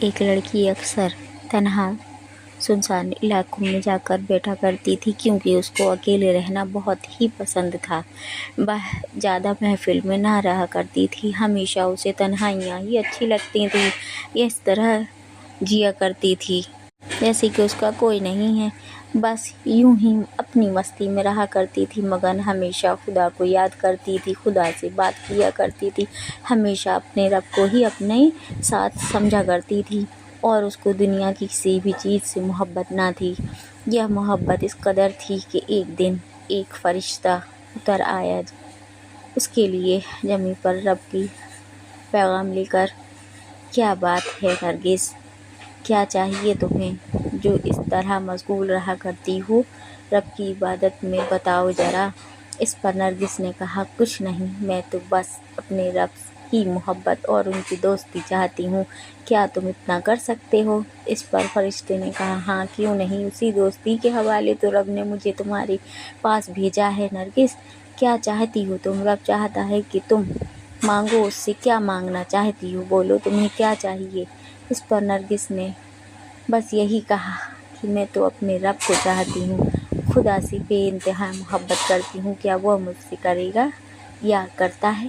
ایک لڑکی اکثر تنہا سنسان علاقوں میں جا کر بیٹھا کرتی تھی کیونکہ اس کو اکیلے رہنا بہت ہی پسند تھا۔ وہ زیادہ محفل میں نہ رہا کرتی تھی، ہمیشہ اسے تنہائیاں ہی اچھی لگتی تھیں۔ یہ اس طرح جیا کرتی تھی جیسے کہ اس کا کوئی نہیں ہے، بس یوں ہی اپنی مستی میں رہا کرتی تھی، مگر ہمیشہ خدا کو یاد کرتی تھی، خدا سے بات کیا کرتی تھی، ہمیشہ اپنے رب کو ہی اپنے ساتھ سمجھا کرتی تھی، اور اس کو دنیا کی کسی بھی چیز سے محبت نہ تھی۔ یہ محبت اس قدر تھی کہ ایک دن ایک فرشتہ اتر آیا اس کے لیے زمین پر رب کی پیغام لے کر۔ کیا بات ہے نرگس، کیا چاہیے تمہیں جو اس طرح مشغول رہا کرتی ہو رب کی عبادت میں، بتاؤ ذرا۔ اس پر نرگس نے کہا، کچھ نہیں، میں تو بس اپنے رب کی محبت اور ان کی دوستی چاہتی ہوں، کیا تم اتنا کر سکتے ہو؟ اس پر فرشتے نے کہا، ہاں کیوں نہیں، اسی دوستی کے حوالے تو رب نے مجھے تمہارے پاس بھیجا ہے۔ نرگس، کیا چاہتی ہو تم؟ رب چاہتا ہے کہ تم مانگو، اس سے کیا مانگنا چاہتی ہو، بولو تمہیں کیا چاہیے۔ اس پر نرگس نے بس یہی کہا کہ میں تو اپنے رب کو چاہتی ہوں، خدا سے بے انتہا محبت کرتی ہوں، کیا وہ مجھ سے کرے گا یا کرتا ہے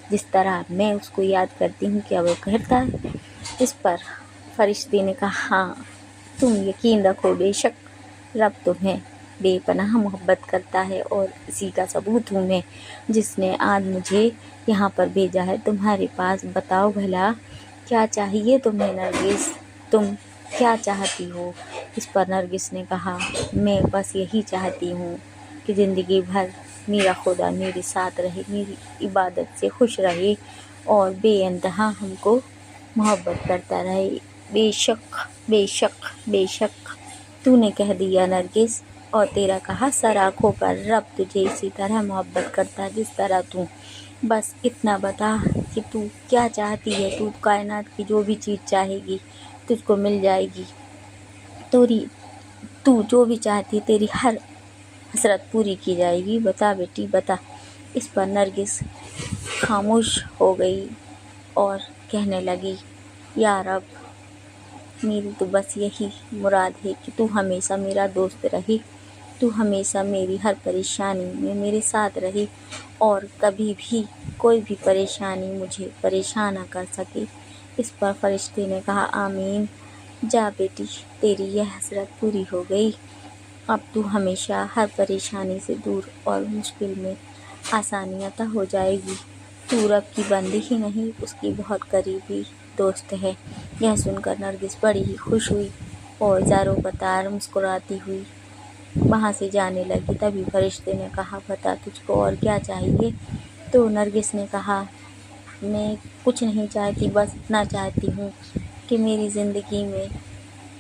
جس طرح میں اس کو یاد کرتی ہوں، کیا وہ کرتا ہے؟ اس پر فرشتے نے کہا، ہاں تم یقین رکھو، بے شک رب تمہیں بے پناہ محبت کرتا ہے، اور اسی کا ثبوت ہوں میں جس نے آج مجھے یہاں پر بھیجا ہے تمہارے پاس۔ بتاؤ بھلا کیا چاہیے تمہیں نرگس، تم کیا چاہتی ہو؟ اس پر نرگس نے کہا، میں بس یہی چاہتی ہوں کہ زندگی بھر میرا خدا میرے ساتھ رہے، میری عبادت سے خوش رہے اور بے انتہا ہم کو محبت کرتا رہے۔ بے شک بے شک بے شک تو نے کہہ دیا نرگس، اور تیرا کہا سر آنکھوں پر، رب تجھے اسی طرح محبت کرتا ہے جس طرح تو۔ بس اتنا بتا کہ تو کیا چاہتی ہے، تو کائنات کی جو بھی چیز چاہے گی تجھ کو مل جائے گی، تو جو بھی چاہتی ہے تیری ہر حسرت پوری کی جائے گی، بتا بیٹی بتا۔ اس پر نرگس خاموش ہو گئی اور کہنے لگی، یا رب میری تو بس یہی مراد ہے کہ تو ہمیشہ میرا دوست رہے، تو ہمیشہ میری ہر پریشانی میں میرے ساتھ رہے، اور کبھی بھی کوئی بھی پریشانی مجھے پریشان نہ کر سکے۔ اس پر فرشتے نے کہا، آمین، جا بیٹی تیری یہ حسرت پوری ہو گئی، اب تو ہمیشہ ہر پریشانی سے دور اور مشکل میں آسانی عطا ہو جائے گی، تو رب کی بندی ہی نہیں اس کی بہت قریبی دوست ہے۔ یہ سن کر نرگس بڑی ہی خوش ہوئی اور زاروں قطار مسکراتی ہوئی وہاں سے جانے لگی۔ تبھی فرشتے نے کہا، بتا تجھ کو اور کیا چاہیے؟ تو نرگس نے کہا، میں کچھ نہیں چاہتی، بس اتنا چاہتی ہوں کہ میری زندگی میں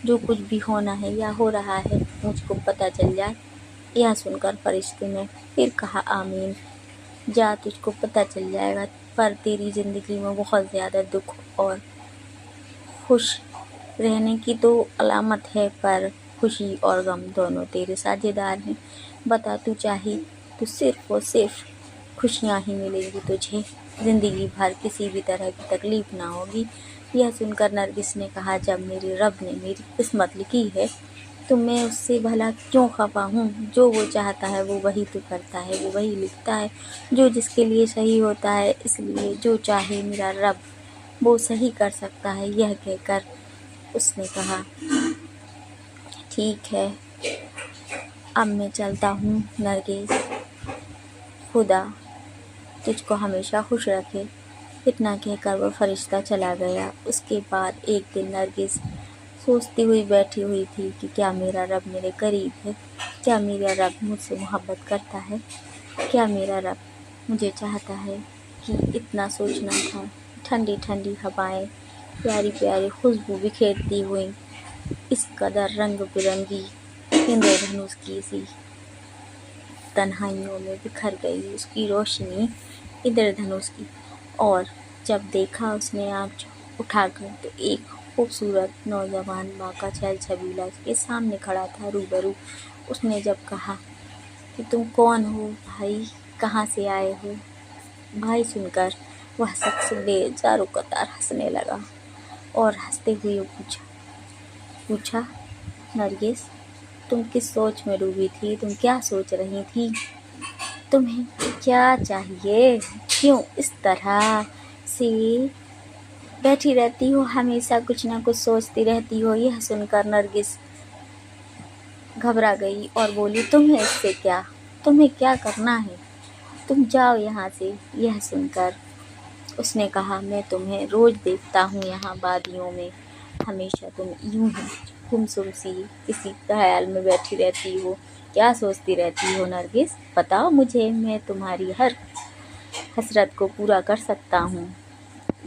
جو کچھ بھی ہونا ہے یا ہو رہا ہے مجھ کو پتہ چل جائے۔ یہ سن کر فرشتے نے پھر کہا، آمین، جا تجھ کو پتہ چل جائے گا، پر تیری زندگی میں بہت زیادہ دکھ اور خوش رہنے کی تو علامت ہے، پر خوشی اور غم دونوں تیرے ساجھے دار ہیں۔ بتا تو چاہے تو صرف اور صرف خوشیاں ہی ملیں گی تجھے، زندگی بھر کسی بھی طرح کی تکلیف نہ ہوگی۔ یہ سن کر نرگس نے کہا، جب میرے رب نے میری قسمت لکھی ہے تو میں اس سے بھلا کیوں خفا ہوں؟ جو وہ چاہتا ہے وہ وہی تو کرتا ہے، وہ وہی لکھتا ہے جو جس کے لیے صحیح ہوتا ہے، اس لیے جو چاہے میرا رب وہ صحیح کر سکتا ہے۔ یہ کہہ کر اس نے کہا، ٹھیک ہے اب میں چلتا ہوں نرگس، خدا تجھ کو ہمیشہ خوش رکھے۔ اتنا کہہ کر وہ فرشتہ چلا گیا۔ اس کے بعد ایک دن نرگس سوچتی ہوئی بیٹھی ہوئی تھی کہ کیا میرا رب میرے قریب ہے؟ کیا میرا رب مجھ سے محبت کرتا ہے؟ کیا میرا رب مجھے چاہتا ہے؟ کہ اتنا سوچنا تھا۔ ٹھنڈی ٹھنڈی ہوائیں پیاری پیاری خوشبو بکھیرتی ہوئی اس قدر رنگ برنگی اندر دھنس کی سی تنہائیوں میں بکھر گئی، اس کی روشنی اندر دھنس کی، اور جب دیکھا اس نے آنکھ اٹھا کر تو ایک خوبصورت نوجوان ماں کا چھیل چھبیلا اس کے سامنے کھڑا تھا روبرو۔ اس نے جب کہا کہ تم کون ہو بھائی، کہاں سے آئے ہو؟ بھائی سن کر وہ شخص بے زارو قطار ہنسنے لگا और हंसते हुए पूछा, नरगिस, तुम किस सोच में डूबी थी? तुम क्या सोच रही थी? तुम्हें क्या चाहिए? क्यों इस तरह से बैठी रहती हो? हमेशा कुछ ना कुछ सोचती रहती हो। यह सुनकर नरगिस घबरा गई और बोली, तुम्हें इससे क्या? तुम्हें क्या करना है? तुम जाओ यहाँ से। यह सुनकर उसने कहा, मैं तुम्हें रोज देखता हूँ यहाँ वादियों में, हमेशा तुम यूं ही गुमसुम सी किसी ख्याल में बैठी रहती हो। क्या सोचती रहती हो नरगिस? बताओ मुझे, मैं तुम्हारी हर हसरत को पूरा कर सकता हूँ।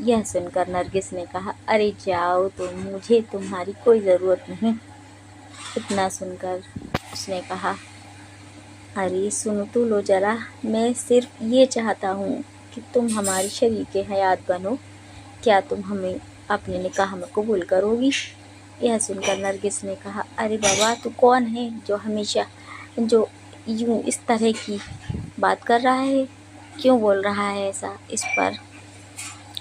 यह सुनकर नरगिस ने कहा, अरे जाओ तुम, मुझे तुम्हारी कोई ज़रूरत नहीं। इतना सुनकर उसने कहा, अरे सुनो तो लो जरा, मैं सिर्फ ये चाहता हूँ कि तुम हमारी शरीके हयात बनो। क्या तुम हमें अपने निकाह में कबूल करोगी? यह सुनकर नरगिस ने कहा, अरे बाबा, तू कौन है जो यूं इस तरह की बात कर रहा है? क्यों बोल रहा है ऐसा? इस पर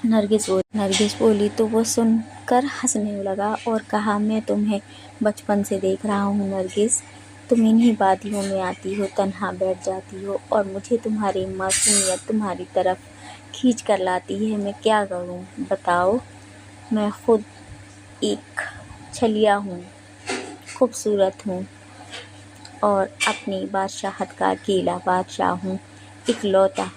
नरगिस बोली तो वो सुनकर हंसने लगा और कहा, मैं तुम्हें बचपन से देख रहा हूँ नरगिस, तुम इन्हीं वादियों में आती हो, तन्हा बैठ जाती हो और मुझे तुम्हारी मासूमियत तुम्हारी तरफ खींच कर लाती है। मैं क्या करूँ बताओ? मैं खुद एक छलिया हूँ, खूबसूरत हूँ और अपनी बादशाहत का अकेला बादशाह हूँ, इकलौता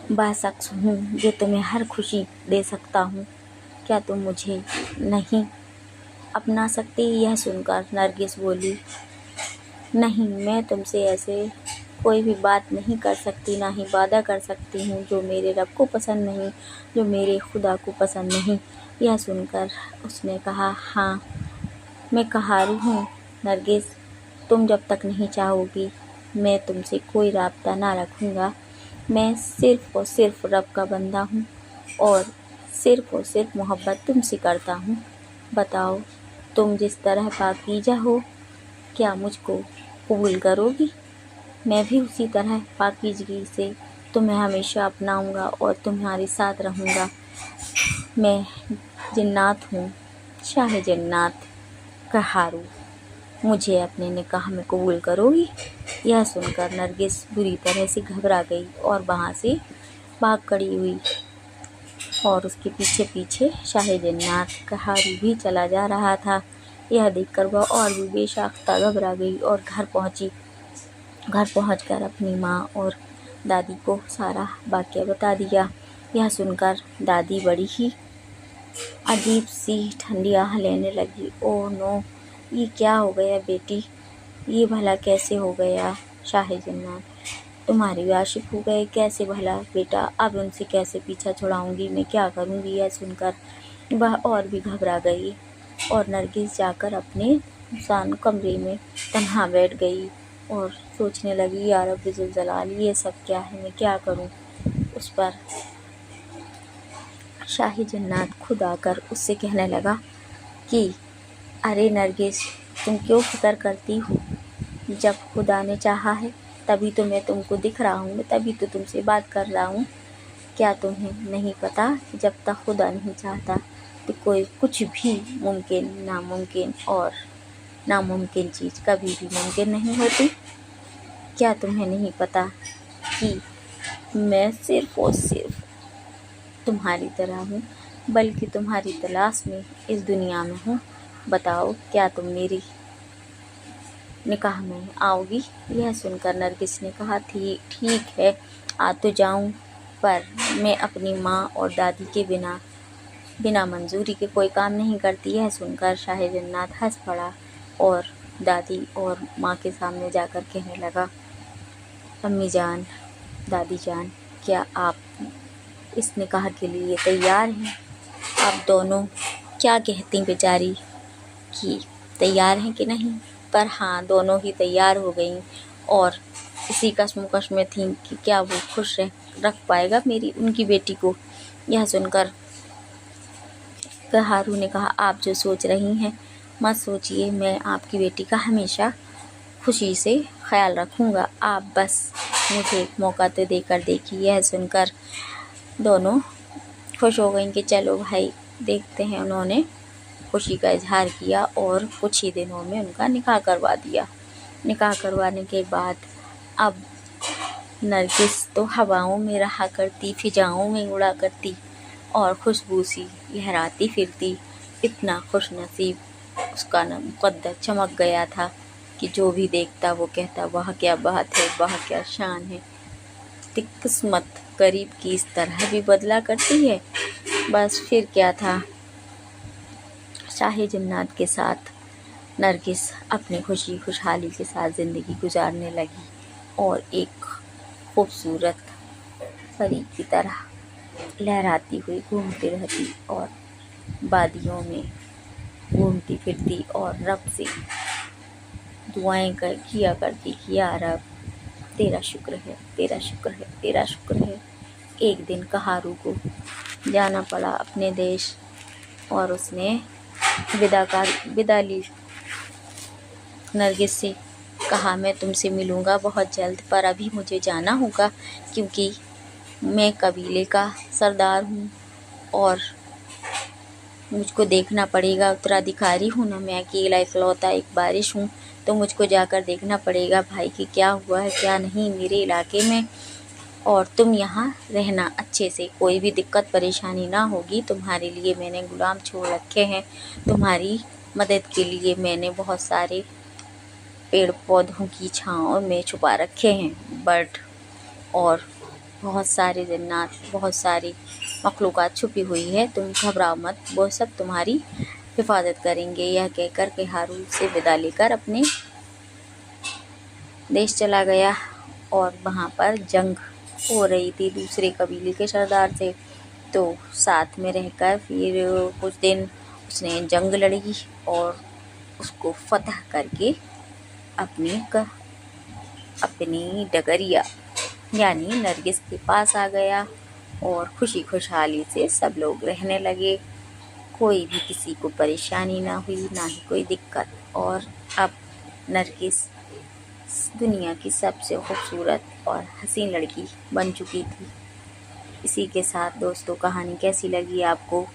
बाशख्स हूँ जो तुम्हें हर खुशी दे सकता हूँ। क्या तुम मुझे नहीं अपना सकती? यह सुनकर नरगिस बोली, नहीं, मैं तुमसे ऐसे कोई भी बात नहीं कर सकती, ना ही वादा कर सकती हूँ जो मेरे रब को पसंद नहीं, जो मेरे खुदा को पसंद नहीं। यह सुनकर उसने कहा, हाँ, मैं कहारू हूँ नरगिस, तुम जब तक नहीं चाहोगी मैं तुमसे कोई राब्ता ना रखूँगा। मैं सिर्फ़ और सिर्फ रब का बंदा हूँ और सिर्फ मोहब्बत तुमसे करता हूँ। बताओ, तुम जिस तरह पाकीज़ा हो, क्या मुझको कबूल करोगी? मैं भी उसी तरह पाकीज़गी से तुम्हें हमेशा अपनाऊँगा और तुम्हारे साथ रहूँगा। मैं जन्नात हूँ, शाह जन्नात, कहारू, मुझे अपने निकाह में कबूल करोगी? यह सुनकर नरगिस बुरी तरह से घबरा गई और वहाँ से भाग खड़ी हुई और उसके पीछे पीछे शाह जन्नात कहारू भी चला जा रहा था। यह देखकर वह और भी बेसाख्ता घबरा गई और घर पहुंचकर अपनी माँ और दादी को सारा वाक़या बता दिया। यह सुनकर दादी बड़ी ही अजीब सी ठंडी आह लेने लगी। ओह नो, ये क्या हो गया बेटी? ये भला कैसे हो गया? शाह जन्नात तुम्हारी आशिक हो गए? कैसे भला बेटा? अब उनसे कैसे पीछा छुड़ाऊंगी? मैं क्या करूंगी? यह सुनकर वह और भी घबरा गई और नरगिस जाकर अपने इंसान कमरे में तन्हा बैठ गई और सोचने लगी, या रब्बी ज़ुल जलाल, ये सब क्या है? मैं क्या करूं? उस पर शाह जन्नात खुद आकर उससे कहने लगा कि अरे नरगिस, तुम क्यों फिक्र करती हो? जब खुदा ने चाहा है तभी तो मैं तुमको दिख रहा हूँ, तभी तो तुमसे बात कर रहा हूँ। क्या तुम्हें नहीं पता कि जब तक खुदा नहीं चाहता तो कुछ भी नामुमकिन और नामुमकिन चीज़ कभी भी मुमकिन नहीं होती? क्या तुम्हें नहीं पता कि मैं सिर्फ और सिर्फ तुम्हारी तरह हूँ, बल्कि तुम्हारी तलाश में इस दुनिया में हूँ? बताओ, क्या तुम मेरी निकाह में आओगी? यह सुनकर नरगिस ने कहा, ठीक है, आ तो जाऊं, पर मैं अपनी माँ और दादी के बिना मंजूरी के कोई काम नहीं करती। यह सुनकर शाह जन्नात हंस पड़ा और दादी और माँ के सामने जाकर कहने लगा, अम्मी जान, दादी जान, क्या आप इस निकाह के लिए तैयार हैं? आप दोनों क्या कहती बेचारी कि तैयार हैं कि नहीं? पर हाँ, दोनों ही तैयार हो गईं और इसी कश्मकश में थीं कि क्या वो खुश रख पाएगा उनकी बेटी को। यह सुनकर कहारू ने कहा, आप जो सोच रही हैं मत सोचिए, मैं आपकी बेटी का हमेशा खुशी से ख्याल रखूँगा। आप बस मुझे एक मौका तो देकर देखिए। यह सुनकर दोनों खुश हो गईं कि चलो भाई, देखते हैं उन्होंने खुशी का इजहार किया और कुछ ही दिनों में उनका निकाह करवा दिया। निकाह करवाने के बाद अब नरगिस तो हवाओं में रहा करती, फिजाओं में उड़ा करती और खुशबू सी लहराती फिरती। इतना खुश नसीब उसका ना मुकद्दर चमक गया था कि जो भी देखता वो कहता वाह क्या बात है, वाह क्या शान है। किस्मत करीब की इस तरह भी बदला करती है। बस फिर क्या था, शाही जन्नत के साथ नरगिस अपनी खुशी खुशहाली के साथ ज़िंदगी गुजारने लगी और एक खूबसूरत परी की तरह लहराती हुई घूमती रहती और वादियों में घूमती फिरती और रब से दुआएं किया करती कि या रब तेरा शुक्र है, तेरा शुक्र है, तेरा शुक्र है। एक दिन कहारू को जाना पड़ा अपने देश और उसने विदा ली। नरगिस से कहा मैं तुमसे मिलूँगा बहुत जल्द, पर अभी मुझे जाना होगा क्योंकि मैं कबीले का सरदार हूँ और मुझको देखना पड़ेगा, उत्तराधिकारी हूँ ना, मैं अकेला इकलौता एक बारिश हूँ, तो मुझको जाकर देखना पड़ेगा भाई कि क्या हुआ है क्या नहीं मेरे इलाके में। और तुम यहाँ रहना अच्छे से, कोई भी दिक्कत परेशानी ना होगी। तुम्हारे लिए मैंने गुलाम छोड़ रखे हैं, तुम्हारी मदद के लिए मैंने बहुत सारे पेड़ पौधों की छाँव में छुपा रखे हैं बर्ड, और बहुत सारे जन्नात, बहुत सारी मखलूक़ात छुपी हुई है। तुम घबराओ मत, वो सब तुम्हारी हिफाजत करेंगे। यह कहकर के हारून से विदा लेकर अपने देश चला गया और वहाँ पर जंग हो रही थी दूसरे कबीले के सरदार से। तो साथ में रहकर फिर कुछ दिन उसने जंग लड़ी और उसको फतह करके अपनी डगरिया यानी नरगिस के पास आ गया और खुशी खुशहाली से सब लोग रहने लगे। कोई भी किसी को परेशानी ना हुई, ना ही कोई दिक्कत। और अब नरगिस दुनिया की सबसे खूबसूरत और हसीन लड़की बन चुकी थी। इसी के साथ दोस्तों कहानी कैसी लगी आपको,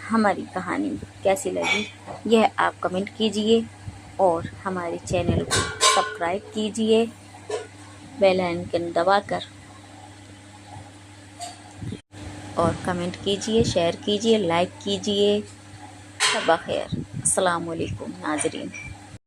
हमारी कहानी कैसी लगी, यह आप कमेंट कीजिए और हमारे चैनल को सब्सक्राइब कीजिए बेल आइकन दबाकर, और कमेंट कीजिए, शेयर कीजिए, लाइक कीजिए। शब खैर। अस्सलाम वालेकुम नाज़रीन।